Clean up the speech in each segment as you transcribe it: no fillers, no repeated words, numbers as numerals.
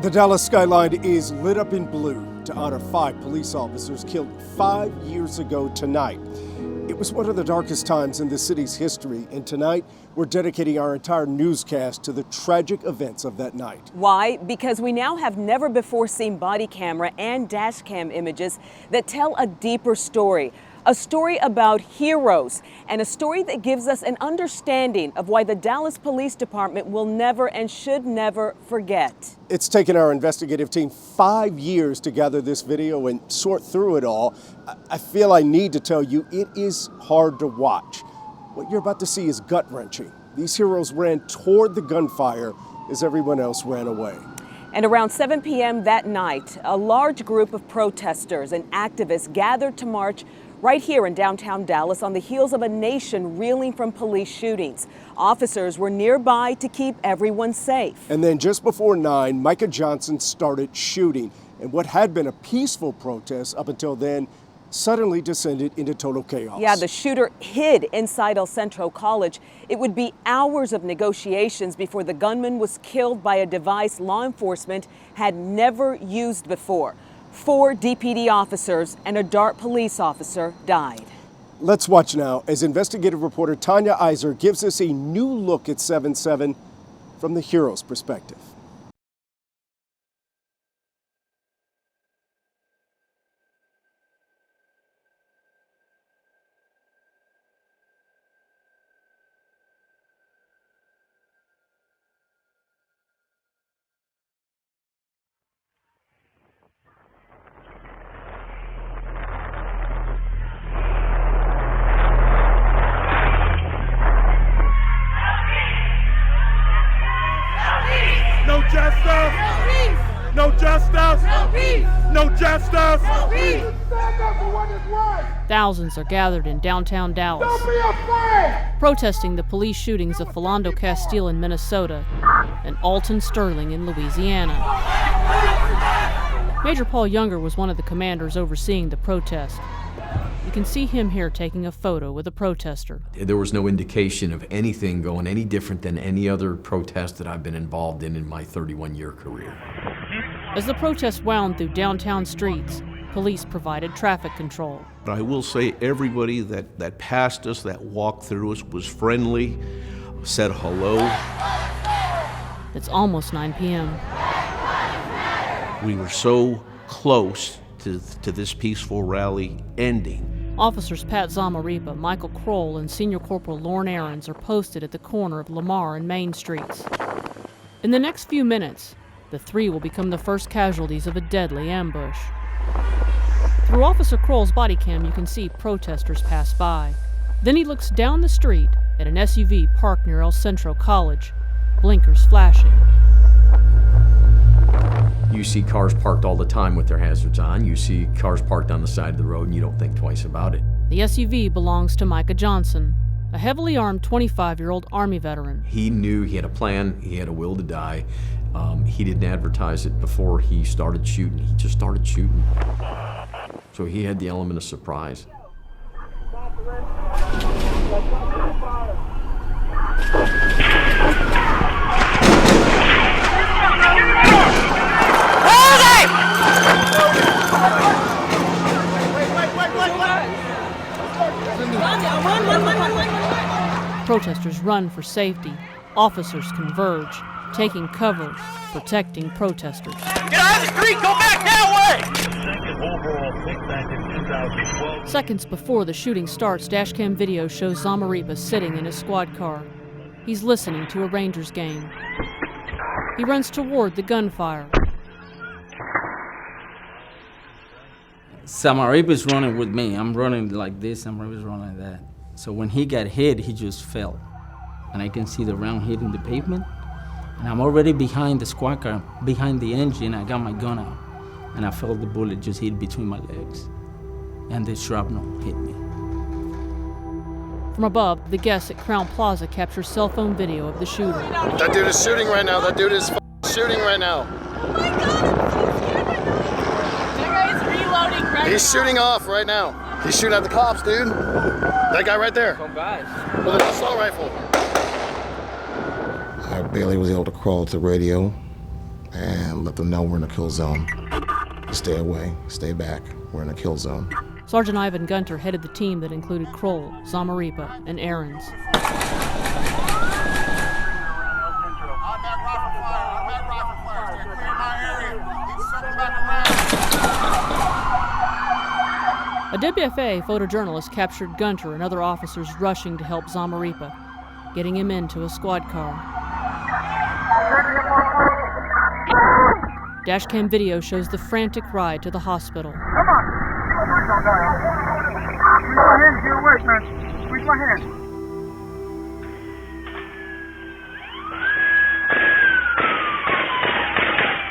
The Dallas skyline is lit up in blue to honor 5 police officers killed 5 years ago tonight. It was one of the darkest times in the city's history, and tonight we're dedicating our entire newscast to the tragic events of that night. Why? Because we now have never before seen body camera and dash cam images that tell a deeper story. A story about heroes, and a story that gives us an understanding of why the Dallas Police Department will never and should never forget. It's taken our investigative team 5 years to gather this video and sort through it all. I feel I need to tell you, it is hard to watch. What you're about to see is gut-wrenching. These heroes ran toward the gunfire as everyone else ran away. And around 7 p.m. that night, a large group of protesters and activists gathered to march right here in downtown Dallas on the heels of a nation reeling from police shootings. Officers were nearby to keep everyone safe. And then just before 9, Micah Johnson started shooting. And what had been a peaceful protest up until then suddenly descended into total chaos. Yeah, the shooter hid inside El Centro College. It would be hours of negotiations before the gunman was killed by a device law enforcement had never used before. 4 DPD officers and a DART police officer died. Let's watch now as investigative reporter Tanya Iser gives us a new look at 7/7 from the hero's perspective. No justice! No peace! No justice! No peace! No justice! No peace! Stand up for what is right! Thousands are gathered in downtown Dallas, Don't be afraid! protesting the police shootings of Philando Castile in Minnesota and Alton Sterling in Louisiana. Major Paul Younger was one of the commanders overseeing the protest. You can see him here taking a photo with a protester. There was no indication of anything going any different than any other protest that I've been involved in my 31-year career. As the protest wound through downtown streets, police provided traffic control. I will say everybody that passed us, that walked through us, was friendly, said hello. It's almost 9 p.m. We were so close to this peaceful rally ending. Officers Pat Zamaripa, Michael Kroll, and Senior Corporal Lorne Aarons are posted at the corner of Lamar and Main Streets. In the next few minutes, the 3 will become the first casualties of a deadly ambush. Through Officer Kroll's body cam, you can see protesters pass by. Then he looks down the street at an SUV parked near El Centro College, blinkers flashing. You see cars parked all the time with their hazards on. You see cars parked on the side of the road and you don't think twice about it. The SUV belongs to Micah Johnson, a heavily armed 25-year-old Army veteran. He knew he had a plan, he had a will to die. He didn't advertise it before he started shooting. He just started shooting. So he had the element of surprise. Protesters run for safety. Officers converge, taking cover, protecting protesters. Get out of the street! Go back that way! Seconds before the shooting starts, dashcam video shows Zamaripa sitting in his squad car. He's listening to a Rangers game. He runs toward the gunfire. Zamaripa's running with me. I'm running like this, Zamaripa's running like that. So when he got hit, he just fell. And I can see the round hitting the pavement. And I'm already behind the squad car, behind the engine. I got my gun out. And I felt the bullet just hit between my legs. And the shrapnel hit me. From above, the guests at Crown Plaza capture cell phone video of the shooter. That dude is shooting right now. That dude is shooting right now. Oh my God! That guy's reloading right now. He's shooting off right now. He's shooting at the cops, dude. That guy right there. Some guys. With an assault rifle. I barely was able to crawl to the radio. and let them know we're in a kill zone. Stay away, stay back, we're in a kill zone. Sergeant Ivan Gunter headed the team that included Kroll, Zamaripa, and Ahrens. A WFAA photojournalist captured Gunter and other officers rushing to help Zamaripa, getting him into a squad car. Dashcam video shows the frantic ride to the hospital. Come on. Squeeze my hands, get away, man. Squeeze my hands.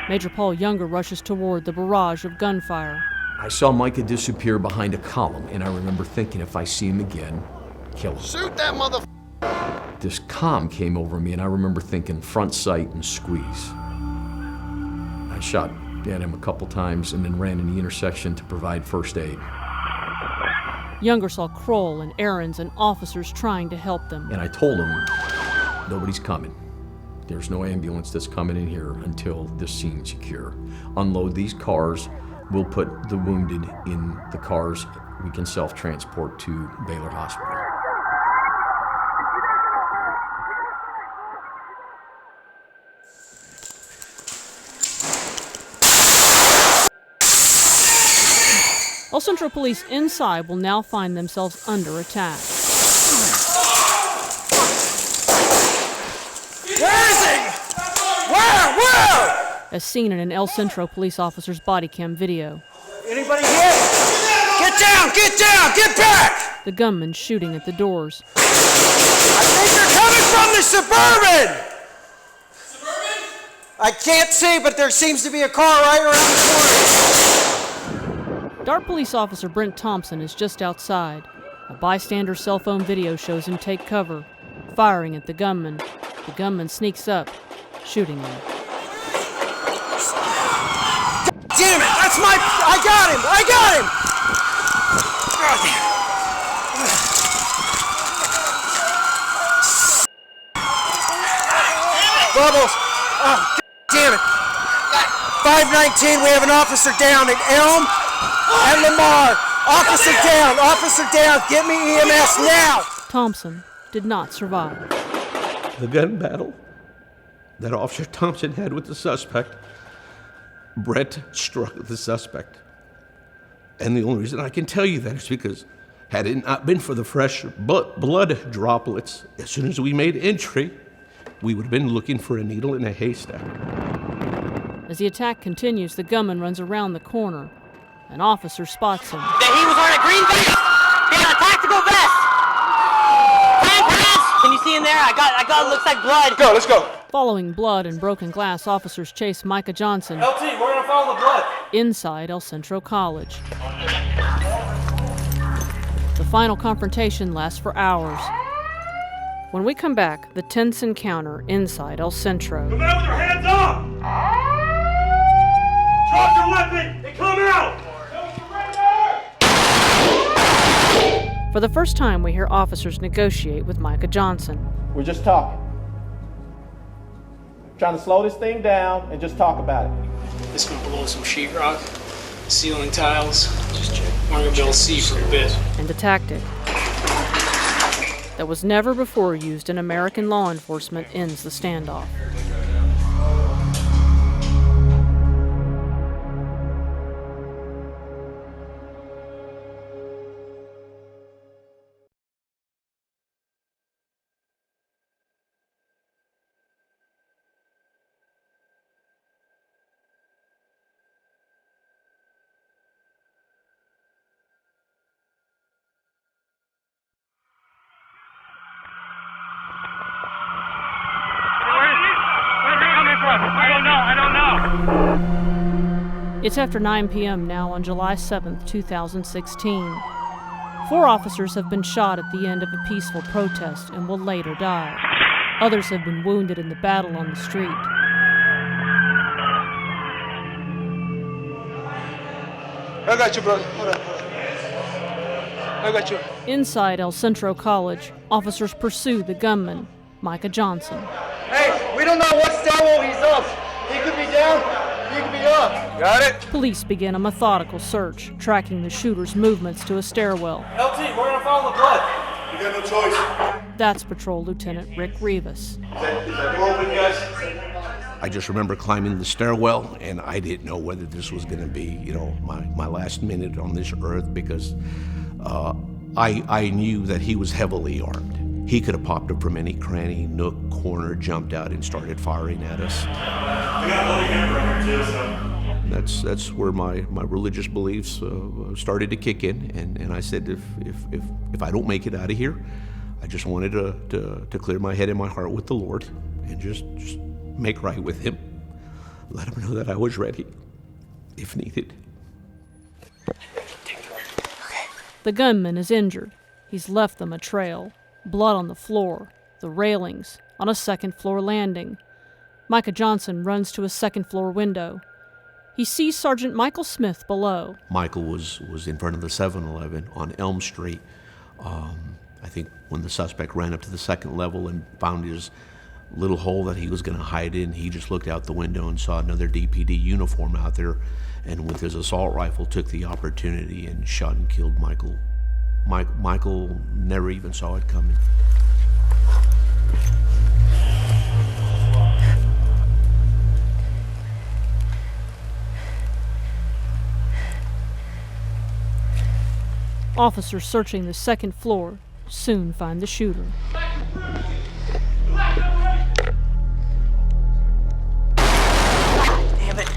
Major Paul Younger rushes toward the barrage of gunfire. I saw Micah disappear behind a column, and I remember thinking if I see him again, kill him. Shoot that mother. This calm came over me, and I remember thinking front sight and squeeze. I shot at him a couple times and then ran in the intersection to provide first aid. Younger saw Kroll and Ahrens and officers trying to help them. And I told him, nobody's coming. There's no ambulance that's coming in here until this scene's secure. Unload these cars. We'll put the wounded in the cars we can self-transport to Baylor Hospital. El Centro Police inside will now find themselves under attack. Where is he? Where? As seen in an El Centro police officer's body cam video. Anybody here? Get down, get back! The gunman shooting at the doors. I think they're coming from the Suburban! I can't see, but there seems to be a car right around the corner. Dart police officer Brent Thompson is just outside. A bystander's cell phone video shows him take cover, firing at the gunman. The gunman sneaks up, shooting him. Damn it, that's my... I got him! Bubbles! Oh, damn it! 519, we have an officer down at Elm and Lamar. Officer down, get me EMS now! Thompson did not survive. The gun battle that Officer Thompson had with the suspect, Brett struck the suspect. And the only reason I can tell you that is because had it not been for the fresh blood droplets, as soon as we made entry, we would have been looking for a needle in a haystack. As the attack continues, the gunman runs around the corner. An officer spots him. That he was wearing a green vest. He had a tactical vest. Can you see in there? I got looks like blood. Let's go. Following blood and broken glass, officers chase Micah Johnson LT, we're gonna follow the blood. inside El Centro College. The final confrontation lasts for hours. When we come back, the tense encounter inside El Centro. Come out with your hands up! Drop your weapon and come out! For the first time, we hear officers negotiate with Micah Johnson. We're just talking. Trying to slow this thing down and just talk about it. Just gonna blow some sheetrock, ceiling tiles. Just check. We're gonna be able to see for a bit. And a tactic that was never before used in American law enforcement ends the standoff. It's after 9 p.m. now on July 7th, 2016. 4 officers have been shot at the end of a peaceful protest and will later die. Others have been wounded in the battle on the street. I got you, brother. Hold on. I got you. Inside El Centro College, officers pursue the gunman, Micah Johnson. Hey, we don't know what level he's up. He could be dead. down, pick me up. Got it? Police begin a methodical search, tracking the shooter's movements to a stairwell. LT, we're gonna follow the blood. You got no choice. That's Patrol Lieutenant Rick Rivas. Is that door open, guys? I just remember climbing the stairwell, and I didn't know whether this was going to be, my last minute on this earth, because I knew that he was heavily armed. He could have popped up from any cranny, nook, corner, jumped out, and started firing at us. We got a loading hammer right here, too, so. That's where my religious beliefs started to kick in, and I said, if I don't make it out of here, I just wanted to clear my head and my heart with the Lord, and just make right with him. Let him know that I was ready, if needed. The gunman is injured. He's left them a trail. Blood on the floor, the railings, on a second-floor landing. Micah Johnson runs to a second-floor window. He sees Sergeant Michael Smith below. Michael was in front of the 7-Eleven on Elm Street. I think when the suspect ran up to the second level and found his little hole that he was going to hide in, he just looked out the window and saw another DPD uniform out there, and with his assault rifle took the opportunity and shot and killed Michael. Michael never even saw it coming. Officers searching the second floor soon find the shooter. Damn it.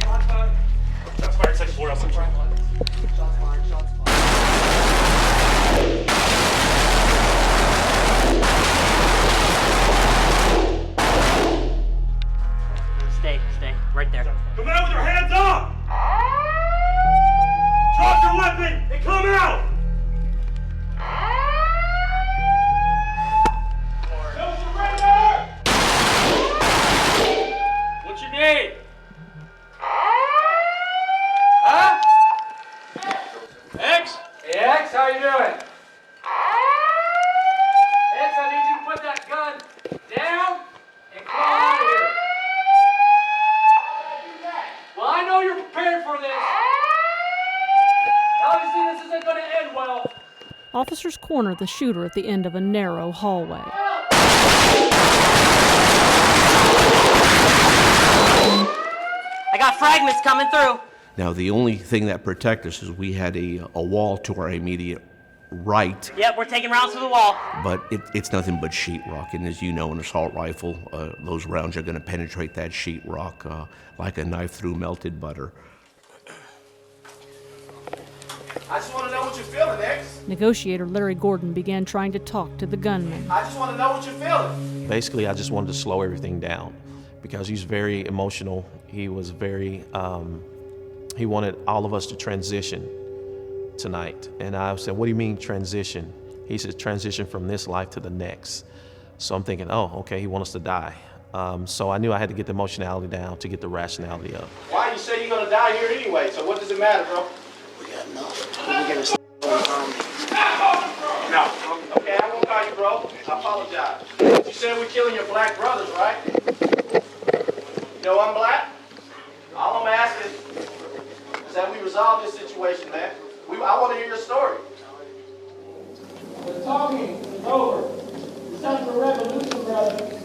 That's fire, second floor, outside. Stay, right there. Come out with your hands up! Drop your weapon and come out! No surrender! What's your name? Huh? X? Hey, X, how you doing? X, I need you to put that gun down and come out of here. Well, I know you're prepared for this. Obviously, this isn't going to end well. Officers corner the shooter at the end of a narrow hallway. I got fragments coming through. Now, the only thing that protected us is we had a wall to our immediate right. Yep, we're taking rounds to the wall. But it's nothing but sheetrock, and as you know, an assault rifle, those rounds are going to penetrate that sheetrock like a knife through melted butter. I just want to know what you're feeling, X. Negotiator Larry Gordon began trying to talk to the gunman. I just want to know what you're feeling. Basically, I just wanted to slow everything down because he's very emotional. He was very, he wanted all of us to transition tonight. And I said, what do you mean transition? He said, transition from this life to the next. So I'm thinking, oh, okay, he wants us to die. So I knew I had to get the emotionality down to get the rationality up. Why? You say you're going to die here anyway, so what does it matter, bro? We got enough. We got No. Okay, I won't call you bro. I apologize. You said we're killing your black brothers, right? You know I'm black? All I'm asking is that we resolve this situation, man. I want to hear your story. The talking is over. It's time for revolution, brother.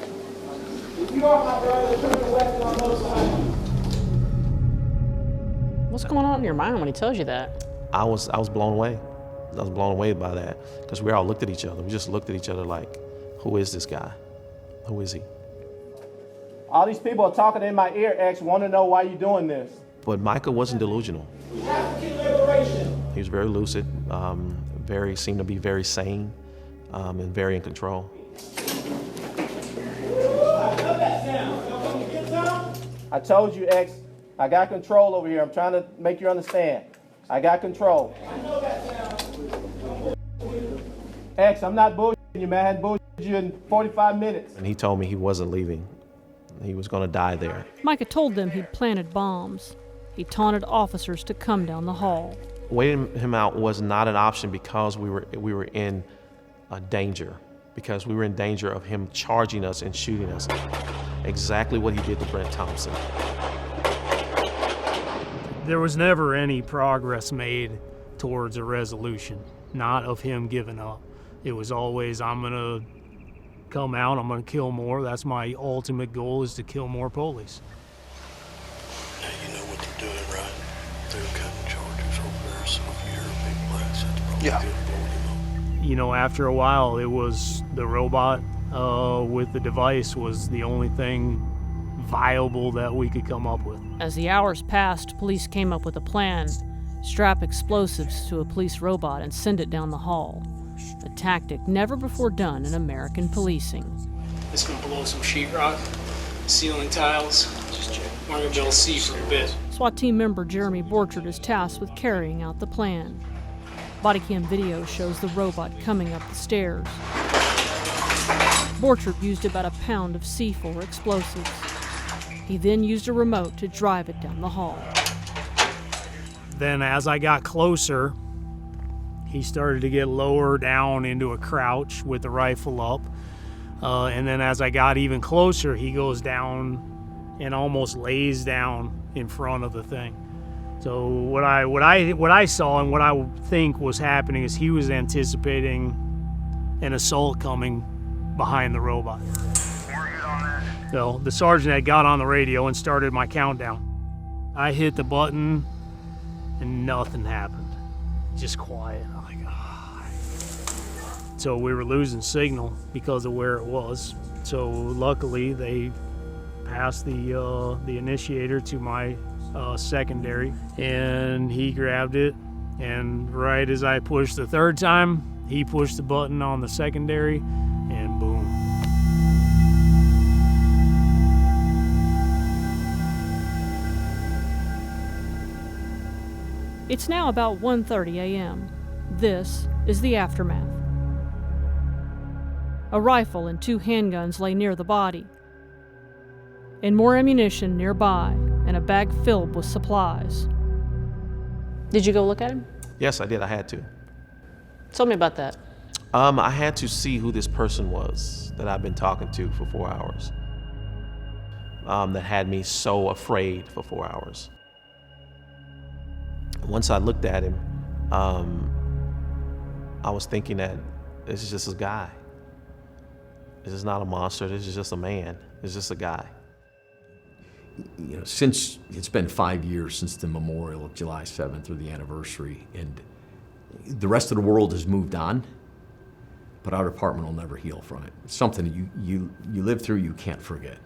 If you are my brother, put your weapon on both sides. What's going on in your mind when he tells you that? I was blown away. I was blown away by that because we all looked at each other. We just looked at each other like, who is this guy? Who is he? All these people are talking in my ear, X, want to know why you're doing this. But Michael wasn't delusional. We have to get liberation. He was very lucid, seemed to be very sane, and very in control. I told you, X, I got control over here. I'm trying to make you understand. I got control. X, I'm not bullshitting you, man. I hadn't bullshitted you in 45 minutes. And he told me he wasn't leaving. He was going to die there. Micah told them he'd planted bombs. He taunted officers to come down the hall. Waiting him out was not an option because we were in danger. Because we were in danger of him charging us and shooting us. Exactly what he did to Brent Thompson. There was never any progress made towards a resolution, not of him giving up. It was always, I'm gonna come out, I'm gonna kill more. That's my ultimate goal, is to kill more police. Now you know what they're doing, right? They're cutting charges over there, so if you hear a big blast, that's probably good blowing him up. You know, after a while, it was the robot with the device was the only thing viable that we could come up with. As the hours passed, police came up with a plan: strap explosives to a police robot and send it down the hall. A tactic never before done in American policing. It's gonna blow some sheetrock, ceiling tiles. We're gonna be able to see for a bit. SWAT team member Jeremy Borchard is tasked with carrying out the plan. Body cam video shows the robot coming up the stairs. Borchard used about a pound of C4 explosives. He then used a remote to drive it down the hall. Then as I got closer, he started to get lower down into a crouch with the rifle up. And then as I got even closer, he goes down and almost lays down in front of the thing. So what I saw and what I think was happening is he was anticipating an assault coming behind the robot. So the sergeant had got on the radio and started my countdown. I hit the button and nothing happened. Just quiet. I'm like, ah. So we were losing signal because of where it was. So luckily they passed the initiator to my secondary, and he grabbed it. And right as I pushed the third time, he pushed the button on the secondary, and boom. It's now about 1:30 a.m. This is the aftermath. A rifle and 2 handguns lay near the body, and more ammunition nearby, and a bag filled with supplies. Did you go look at him? Yes, I did. I had to. Tell me about that. I had to see who this person was that I've been talking to for 4 hours. That had me so afraid for 4 hours. Once I looked at him, I was thinking that this is just a guy. This is not a monster. This is just a man. It's just a guy. You know, since it's been 5 years since the memorial of July 7th, or the anniversary, and the rest of the world has moved on, but our department will never heal from it. It's something you live through, you can't forget.